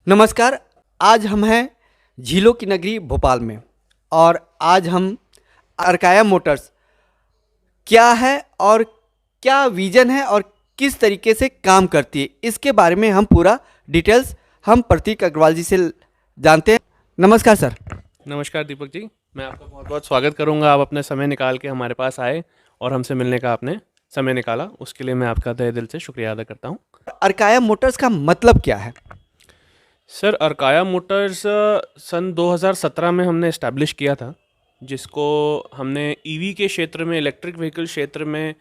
नमस्कार। आज हम हैं झीलों की नगरी भोपाल में और आज हम अर्काया मोटर्स क्या है और क्या विज़न है और किस तरीके से काम करती है, इसके बारे में हम पूरा डिटेल्स हम प्रतीक अग्रवाल जी से जानते हैं। नमस्कार सर। नमस्कार दीपक जी, मैं आपका बहुत बहुत स्वागत करूंगा। आप अपने समय निकाल के हमारे पास आए और हमसे मिलने का आपने समय निकाला, उसके लिए मैं आपका तहे दिल से शुक्रिया अदा करता हूं। अर्काया मोटर्स का मतलब क्या है? सर, अर्काया मोटर्स सन 2017 में हमने इस्टेब्लिश किया था, जिसको हमने ईवी के क्षेत्र में, इलेक्ट्रिक व्हीकल क्षेत्र में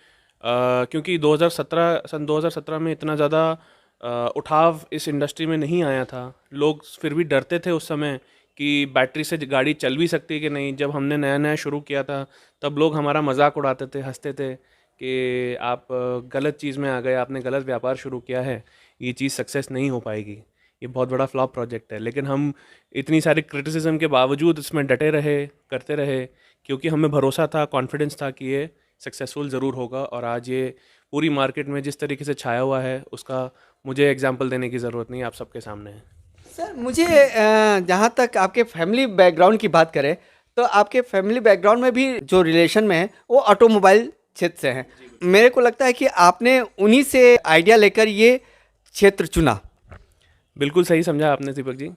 क्योंकि 2017 में इतना ज़्यादा उठाव इस इंडस्ट्री में नहीं आया था। लोग फिर भी डरते थे उस समय कि बैटरी से गाड़ी चल भी सकती है कि नहीं। जब हमने नया नया शुरू किया था तब लोग हमारा मजाक उड़ाते थे, हंसते थे कि आप गलत चीज़ में आ गए, आपने गलत व्यापार शुरू किया है, ये चीज़ सक्सेस नहीं हो पाएगी, ये बहुत बड़ा फ्लॉप प्रोजेक्ट है। लेकिन हम इतनी सारी क्रिटिसिज्म के बावजूद इसमें डटे रहे, करते रहे, क्योंकि हमें भरोसा था, कॉन्फिडेंस था कि ये सक्सेसफुल ज़रूर होगा। और आज ये पूरी मार्केट में जिस तरीके से छाया हुआ है, उसका मुझे एग्जांपल देने की ज़रूरत नहीं, आप सबके सामने है। सर मुझे जहाँ तक आपके फैमिली बैकग्राउंड की बात करें तो आपके फैमिली बैकग्राउंड में भी जो रिलेशन में है वो ऑटोमोबाइल क्षेत्र से हैं। मेरे को लगता है कि आपने उन्हीं से आइडिया लेकर ये क्षेत्र चुना। बिल्कुल सही समझा आपने दीपक जी।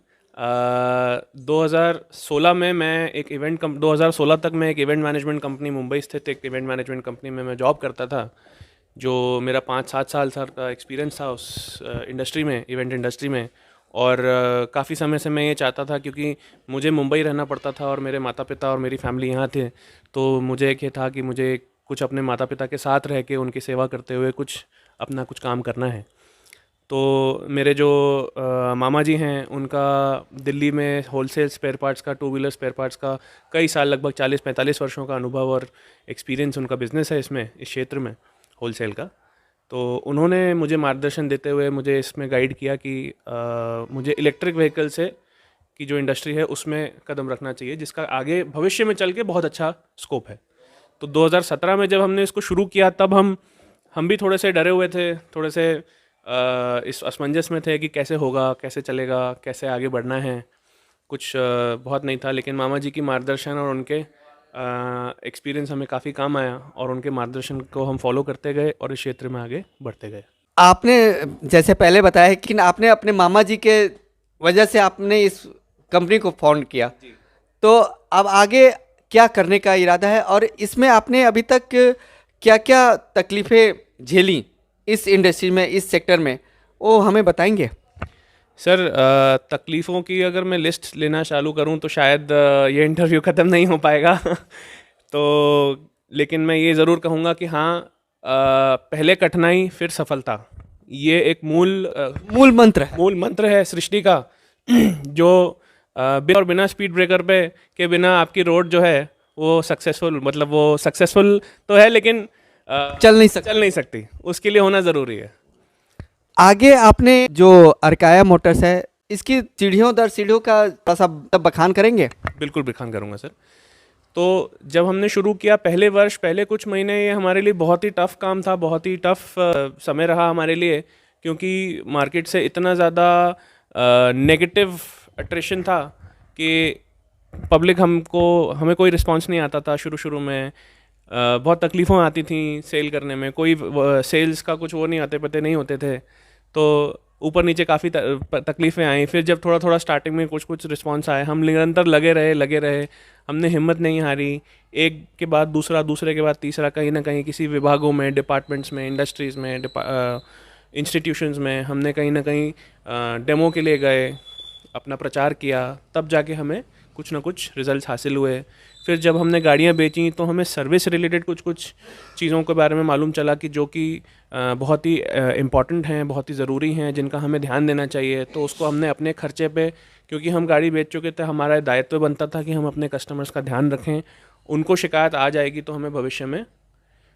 2016 में मैं एक 2016 तक मैं एक इवेंट मैनेजमेंट कंपनी, मुंबई स्थित एक इवेंट मैनेजमेंट कंपनी में मैं जॉब करता था। जो मेरा 5-7 साल का एक्सपीरियंस था उस इंडस्ट्री में, इवेंट इंडस्ट्री में। और काफ़ी समय से मैं ये चाहता था, क्योंकि मुझे मुंबई रहना पड़ता था और मेरे माता पिता और मेरी फैमिली यहाँ थे, तो मुझे एक ये था कि मुझे कुछ अपने माता पिता के साथ रह के उनकी सेवा करते हुए कुछ अपना कुछ काम करना है। तो मेरे जो मामा जी हैं, उनका दिल्ली में होलसेल स्पेयर पार्ट्स का, टू व्हीलर स्पेयर पार्ट्स का कई साल, लगभग 40-45 वर्षों का अनुभव और एक्सपीरियंस उनका बिज़नेस है इसमें, इस क्षेत्र में होलसेल का। तो उन्होंने मुझे मार्गदर्शन देते हुए मुझे इसमें गाइड किया कि मुझे इलेक्ट्रिक व्हीकल से की जो इंडस्ट्री है उसमें कदम रखना चाहिए, जिसका आगे भविष्य में चल के बहुत अच्छा स्कोप है। तो 2017 में जब हमने इसको शुरू किया तब हम भी थोड़े से डरे हुए थे, थोड़े से इस असमंजस में थे कि कैसे होगा, कैसे चलेगा, कैसे आगे बढ़ना है। कुछ बहुत नहीं था, लेकिन मामा जी की मार्गदर्शन और उनके एक्सपीरियंस हमें काफ़ी काम आया और उनके मार्गदर्शन को हम फॉलो करते गए और इस क्षेत्र में आगे बढ़ते गए। आपने जैसे पहले बताया है कि आपने अपने मामा जी के वजह से आपने इस कंपनी को फाउंड किया, तो अब आगे क्या करने का इरादा है और इसमें आपने अभी तक क्या क्या तकलीफ़ें झेली इस इंडस्ट्री में, इस सेक्टर में, वो हमें बताएंगे? सर, तकलीफ़ों की अगर मैं लिस्ट लेना चालू करूं तो शायद ये इंटरव्यू ख़त्म नहीं हो पाएगा। तो लेकिन मैं ये ज़रूर कहूँगा कि हाँ, पहले कठिनाई फिर सफलता, ये एक मूल मंत्र है सृष्टि का। जो बिना स्पीड ब्रेकर पे के बिना आपकी रोड जो है वो सक्सेसफुल, मतलब वो सक्सेसफुल तो है लेकिन चल नहीं सकती, उसके लिए होना ज़रूरी है। आगे आपने जो अर्काया मोटर्स है, इसकी सीढ़ियों दर सीढ़ियों का थोड़ा सा बखान करेंगे? बिल्कुल बखान करूँगा सर। तो जब हमने शुरू किया, पहले कुछ महीने ये हमारे लिए बहुत ही टफ़ काम था, बहुत ही टफ़ समय रहा हमारे लिए, क्योंकि मार्केट से इतना ज़्यादा नेगेटिव अट्रैक्शन था कि पब्लिक हमें कोई रिस्पांस नहीं आता था। शुरू में बहुत तकलीफ़ें आती थी सेल करने में, कोई सेल्स का कुछ वो नहीं आते पते नहीं होते थे, तो ऊपर नीचे काफ़ी तकलीफ़ें आई। फिर जब थोड़ा स्टार्टिंग में कुछ रिस्पांस आए, हम निरंतर लगे रहे, हमने हिम्मत नहीं हारी। एक के बाद दूसरा, दूसरे के बाद तीसरा, कहीं ना कहीं किसी विभागों में, डिपार्टमेंट्स में, इंडस्ट्रीज़ में, इंस्टीट्यूशंस में हमने कहीं ना कहीं डेमो के लिए गए, अपना प्रचार किया, तब जाके हमें कुछ ना कुछ रिजल्ट्स हासिल हुए। फिर जब हमने गाड़ियाँ बेची तो हमें सर्विस रिलेटेड कुछ चीज़ों के बारे में मालूम चला कि जो कि बहुत ही इम्पॉर्टेंट हैं, बहुत ही ज़रूरी हैं, जिनका हमें ध्यान देना चाहिए। तो उसको हमने अपने खर्चे पे, क्योंकि हम गाड़ी बेच चुके थे, हमारा दायित्व बनता था कि हम अपने कस्टमर्स का ध्यान रखें। उनको शिकायत आ जाएगी तो हमें भविष्य में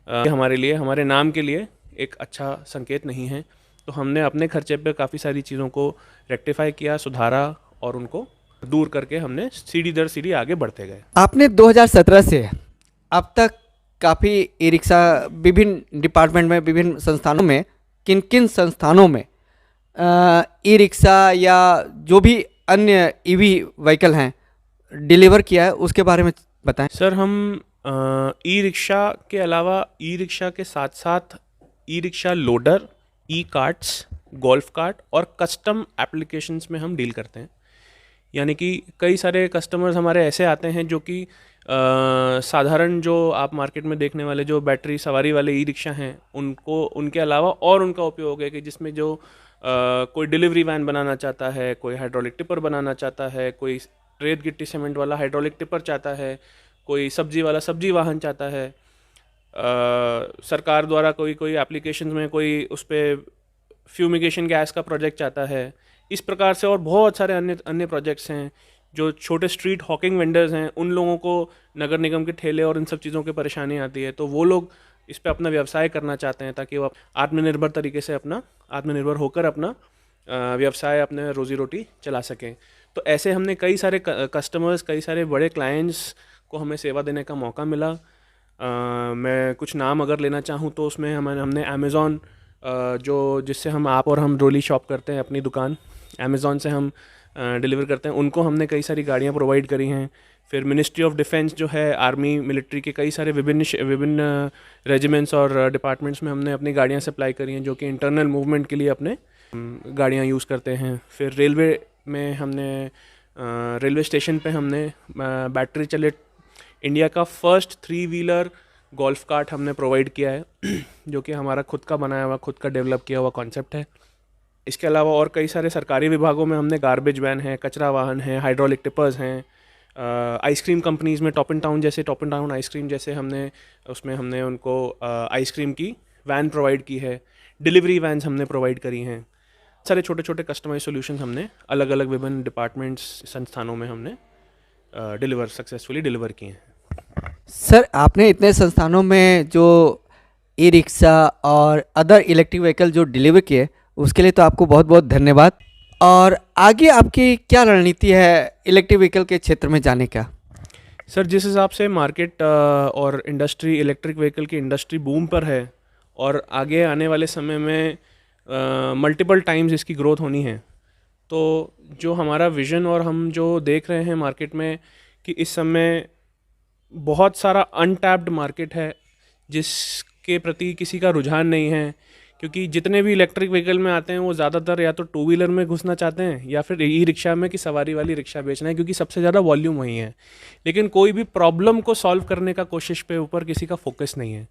हमारे लिए, हमारे नाम के लिए एक अच्छा संकेत नहीं है। तो हमने अपने खर्चे पे काफ़ी सारी चीज़ों को रेक्टिफाई किया, सुधारा और उनको दूर करके हमने सीढ़ी दर सीढ़ी आगे बढ़ते गए। आपने 2017 से अब तक काफ़ी ई रिक्शा विभिन्न डिपार्टमेंट में, विभिन्न संस्थानों में, किन किन संस्थानों में ई रिक्शा या जो भी अन्य ईवी व्हीकल हैं डिलीवर किया है, उसके बारे में बताएं। सर हम ई रिक्शा के अलावा ई रिक्शा के साथ साथ ई रिक्शा लोडर, ई कार्ट्स, गोल्फ कार्ट और कस्टम एप्लीकेशंस में हम डील करते हैं। यानी कि कई सारे कस्टमर्स हमारे ऐसे आते हैं जो कि साधारण जो आप मार्केट में देखने वाले जो बैटरी सवारी वाले ई रिक्शा हैं उनको, उनके अलावा और उनका उपयोग है कि जिसमें जो कोई डिलीवरी वैन बनाना चाहता है, कोई हाइड्रोलिक टिपर बनाना चाहता है, कोई रेत गिट्टी सीमेंट वाला हाइड्रोलिक टिपर चाहता है, कोई सब्जी वाला सब्जी वाहन चाहता है, सरकार द्वारा कोई कोई एप्लीकेशन में कोई उस पर फ्यूमिगेशन गैस का प्रोजेक्ट चाहता है। इस प्रकार से और बहुत सारे अन्य अन्य प्रोजेक्ट्स हैं। जो छोटे स्ट्रीट हॉकिंग वेंडर्स हैं उन लोगों को नगर निगम के ठेले और इन सब चीज़ों की परेशानी आती है, तो वो लोग इस पे अपना व्यवसाय करना चाहते हैं ताकि वो आत्मनिर्भर तरीके से अपना आत्मनिर्भर होकर अपना व्यवसाय, अपने रोजी रोटी चला सकें। तो ऐसे हमने कई सारे कस्टमर्स, कई सारे बड़े क्लाइंट्स को हमें सेवा देने का मौका मिला। मैं कुछ नाम अगर लेना चाहूँ तो उसमें हमने अमेज़ॉन, जो जिससे आप और हम रोली शॉप करते हैं अपनी दुकान, अमेज़ॉन से हम डिलीवर करते हैं, उनको हमने कई सारी गाड़ियाँ प्रोवाइड करी हैं। फिर मिनिस्ट्री ऑफ डिफेंस जो है, आर्मी मिलिट्री के कई सारे विभिन्न रेजिमेंट्स और डिपार्टमेंट्स में हमने अपनी गाड़ियाँ सप्लाई करी हैं जो कि इंटरनल मूवमेंट के लिए अपने गाड़ियाँ यूज़ करते हैं। फिर रेलवे में हमने रेलवे स्टेशन पे हमने बैटरी चलित इंडिया का फर्स्ट 3 व्हीलर गोल्फ कार्ट हमने प्रोवाइड किया है जो कि हमारा खुद का बनाया हुआ, खुद का डेवलप किया हुआ कॉन्सेप्ट है। इसके अलावा और कई सारे सरकारी विभागों में हमने गार्बेज वैन है, कचरा वाहन है, हाइड्रोलिक टिपर्स हैं। आइसक्रीम कंपनीज़ में टॉप इन टाउन आइसक्रीम जैसे हमने उसमें हमने उनको आइसक्रीम की वैन प्रोवाइड की है। डिलीवरी वैन्स हमने प्रोवाइड करी हैं। सारे छोटे छोटे कस्टमाइज सॉल्यूशंस हमने अलग अलग विभिन्न डिपार्टमेंट्स, संस्थानों में हमने सक्सेसफुली डिलीवर किए हैं। सर, आपने इतने संस्थानों में जो ई रिक्शा और अदर इलेक्ट्रिक व्हीकल जो डिलीवर किए, उसके लिए तो आपको बहुत बहुत धन्यवाद। और आगे आपकी क्या रणनीति है इलेक्ट्रिक व्हीकल के क्षेत्र में जाने का? सर, जिस हिसाब से मार्केट और इंडस्ट्री, इलेक्ट्रिक व्हीकल की इंडस्ट्री बूम पर है और आगे आने वाले समय में मल्टीपल टाइम्स इसकी ग्रोथ होनी है, तो जो हमारा विज़न और हम जो देख रहे हैं मार्केट में कि इस समय बहुत सारा अनटैप्ड मार्केट है जिसके प्रति किसी का रुझान नहीं है। क्योंकि जितने भी इलेक्ट्रिक व्हीकल में आते हैं वो ज़्यादातर या तो 2 व्हीलर में घुसना चाहते हैं या फिर ई रिक्शा में कि सवारी वाली रिक्शा बेचना है, क्योंकि सबसे ज़्यादा वॉल्यूम वहीं है। लेकिन कोई भी प्रॉब्लम को सॉल्व करने का कोशिश पे ऊपर किसी का फोकस नहीं है।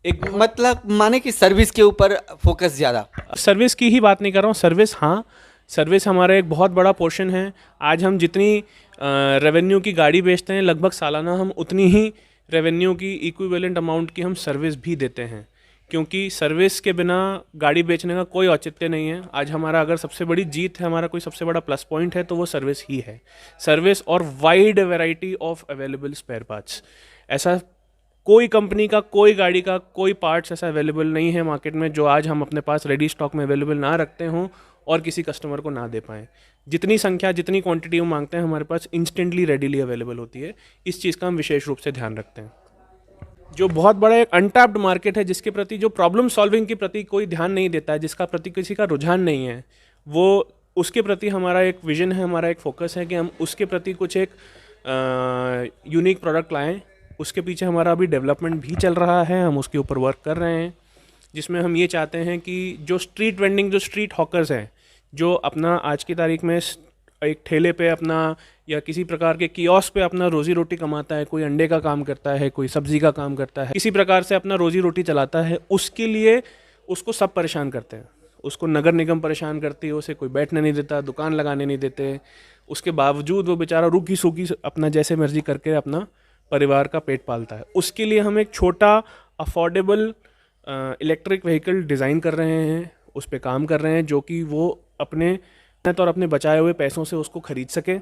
एक मतलब माने कि सर्विस के ऊपर फोकस ज़्यादा। सर्विस की ही बात नहीं कर रहा हूँ, सर्विस हाँ, सर्विस हमारा एक बहुत बड़ा पोर्शन है। आज हम जितनी रेवेन्यू की गाड़ी बेचते हैं, लगभग सालाना हम उतनी ही रेवेन्यू की इक्विवेलेंट अमाउंट की हम सर्विस भी देते हैं, क्योंकि सर्विस के बिना गाड़ी बेचने का कोई औचित्य नहीं है। आज हमारा अगर सबसे बड़ी जीत है, हमारा कोई सबसे बड़ा प्लस पॉइंट है, तो वो सर्विस ही है। सर्विस और wide variety of available spare parts. ऐसा कोई कंपनी का, कोई गाड़ी का कोई पार्ट्स ऐसा अवेलेबल नहीं है मार्केट में जो आज हम अपने पास रेडी स्टॉक में अवेलेबल ना रखते हों और किसी कस्टमर को ना दे पाएँ। जितनी संख्या, जितनी क्वांटिटी हम मांगते हैं, हमारे पास इंस्टेंटली रेडीली अवेलेबल होती है। इस चीज़ का हम विशेष रूप से ध्यान रखते हैं। जो बहुत बड़ा एक अनटैप्ड मार्केट है जिसके प्रति, जो प्रॉब्लम सॉल्विंग के प्रति कोई ध्यान नहीं देता है, जिसका प्रति किसी का रुझान नहीं है, वो उसके प्रति हमारा एक विजन है, हमारा एक फोकस है कि हम उसके प्रति कुछ एक यूनिक प्रोडक्ट लाएं। उसके पीछे हमारा अभी डेवलपमेंट भी चल रहा है, हम उसके ऊपर वर्क कर रहे हैं, जिसमें हम ये चाहते हैं कि जो स्ट्रीट वेंडिंग, जो स्ट्रीट हॉकर्स हैं, जो अपना आज की तारीख में एक ठेले पे अपना या किसी प्रकार के कियोस्क पे अपना रोजी रोटी कमाता है, कोई अंडे का काम करता है, कोई सब्जी का काम करता है, किसी प्रकार से अपना रोजी रोटी चलाता है, उसके लिए उसको सब परेशान करते हैं। उसको नगर निगम परेशान करती है, उसे कोई बैठने नहीं देता, दुकान लगाने नहीं देते। उसके बावजूद वो बेचारा रूखी सूखी अपना जैसे मर्जी करके अपना परिवार का पेट पालता है। उसके लिए हम एक छोटा अफोर्डेबल इलेक्ट्रिक व्हीकल डिज़ाइन कर रहे हैं, उस पर काम कर रहे हैं, जो कि वो अपने और अपने बचाए हुए पैसों से उसको ख़रीद सके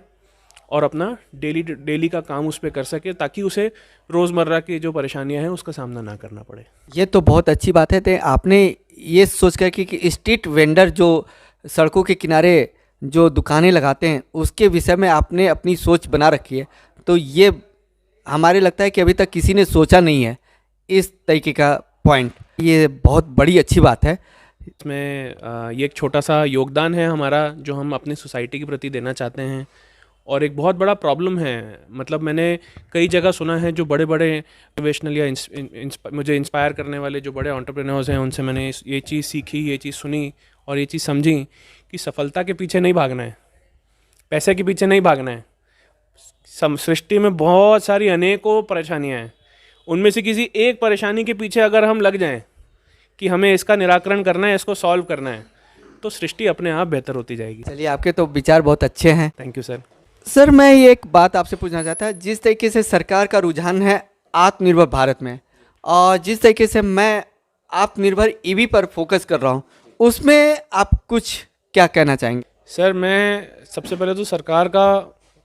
और अपना डेली का काम उस पर कर सके, ताकि उसे रोज़मर्रा की जो परेशानियां हैं उसका सामना ना करना पड़े। ये तो बहुत अच्छी बात है। तो आपने ये सोच कर कि स्ट्रीट वेंडर जो सड़कों के किनारे जो दुकानें लगाते हैं उसके विषय में आपने अपनी सोच बना रखी है, तो ये हमारे लगता है कि अभी तक किसी ने सोचा नहीं है इस तरीके का पॉइंट। ये बहुत बड़ी अच्छी बात है। इसमें ये एक छोटा सा योगदान है हमारा जो हम अपनी सोसाइटी के प्रति देना चाहते हैं। और एक बहुत बड़ा प्रॉब्लम है, मतलब मैंने कई जगह सुना है जो बड़े बड़े मोटिवेशनल या मुझे इंस्पायर करने वाले जो बड़े एंटरप्रेन्योर्स हैं, उनसे मैंने ये चीज़ सीखी, ये चीज़ सुनी और ये चीज़ समझी कि सफलता के पीछे नहीं भागना है, पैसे के पीछे नहीं भागना है। सृष्टि में बहुत सारी अनेकों परेशानियां हैं, उनमें से किसी एक परेशानी के पीछे अगर हम लग जाएं कि हमें इसका निराकरण करना है, इसको सॉल्व करना है, तो सृष्टि अपने आप बेहतर होती जाएगी। चलिए, आपके तो विचार बहुत अच्छे हैं। Thank you sir. सर, मैं ये एक बात आपसे पूछना चाहता हूँ, जिस तरीके से सरकार का रुझान है आत्मनिर्भर भारत में, और जिस तरीके से मैं आत्मनिर्भर ईवी पर फोकस कर रहा हूँ, उसमें आप कुछ क्या कहना चाहेंगे? सर, मैं सबसे पहले तो सरकार का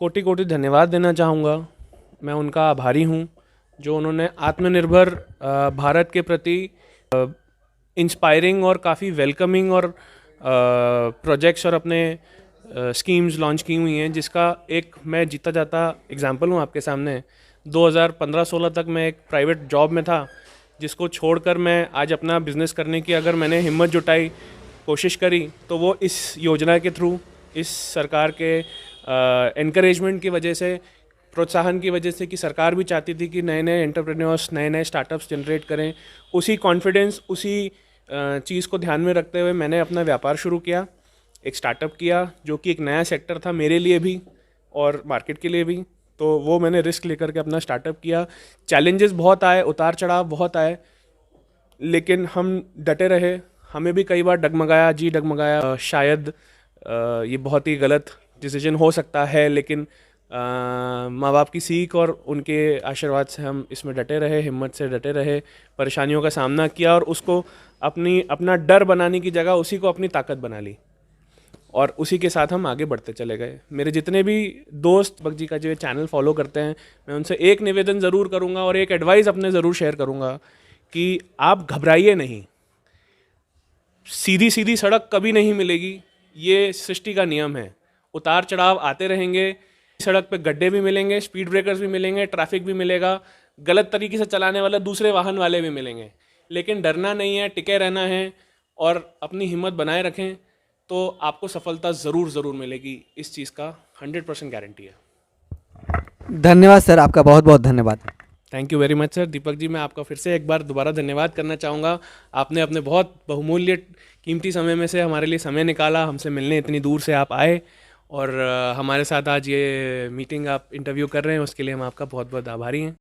कोटि कोटि धन्यवाद देना चाहूँगा। मैं उनका आभारी हूँ जो उन्होंने आत्मनिर्भर भारत के प्रति इंस्पायरिंग और काफ़ी वेलकमिंग और प्रोजेक्ट्स और अपने स्कीम्स लॉन्च की हुई हैं, जिसका एक मैं जीता जाता एग्जांपल हूँ आपके सामने। 2015-16 तक मैं एक प्राइवेट जॉब में था, जिसको छोड़कर मैं आज अपना बिज़नेस करने की अगर मैंने हिम्मत जुटाई, कोशिश करी, तो वो इस योजना के थ्रू, इस सरकार के एनकरेजमेंट की वजह से, प्रोत्साहन की वजह से, कि सरकार भी चाहती थी कि नए नए एंटरप्रेन्योर्स, नए नए स्टार्टअप्स जनरेट करें। उसी कॉन्फिडेंस, उसी चीज़ को ध्यान में रखते हुए मैंने अपना व्यापार शुरू किया, एक स्टार्टअप किया जो कि एक नया सेक्टर था मेरे लिए भी और मार्केट के लिए भी। तो वो मैंने रिस्क लेकर के अपना स्टार्टअप किया। चैलेंजेस बहुत आए, उतार चढ़ाव बहुत आए, लेकिन हम डटे रहे। हमें भी कई बार डगमगाया, शायद ये बहुत ही गलत डिसीजन हो सकता है, लेकिन माँ बाप की सीख और उनके आशीर्वाद से हम इसमें डटे रहे, हिम्मत से डटे रहे, परेशानियों का सामना किया और उसको अपना डर बनाने की जगह उसी को अपनी ताकत बना ली और उसी के साथ हम आगे बढ़ते चले गए। मेरे जितने भी दोस्त दीपक जी का जो चैनल फॉलो करते हैं, मैं उनसे एक निवेदन ज़रूर करूँगा और एक एडवाइस अपने ज़रूर शेयर करूँगा कि आप घबराइए नहीं। सीधी सीधी सड़क कभी नहीं मिलेगी, ये सृष्टि का नियम है। उतार चढ़ाव आते रहेंगे, सड़क पे गड्ढे भी मिलेंगे, स्पीड ब्रेकर्स भी मिलेंगे, ट्रैफिक भी मिलेगा, गलत तरीके से चलाने वाले दूसरे वाहन वाले भी मिलेंगे, लेकिन डरना नहीं है, टिके रहना है और अपनी हिम्मत बनाए रखें, तो आपको सफलता ज़रूर मिलेगी। इस चीज़ का 100% गारंटी है। धन्यवाद सर, आपका बहुत बहुत धन्यवाद। Thank you very much sir. Deepak ji, मैं आपका फिर से एक बार दोबारा धन्यवाद करना चाहूँगा। आपने अपने बहुत बहुमूल्य कीमती समय में से हमारे लिए समय निकाला, हमसे मिलने इतनी दूर से आप आए और हमारे साथ आज ये मीटिंग आप इंटरव्यू कर रहे हैं, उसके लिए हम आपका बहुत बहुत आभारी हैं।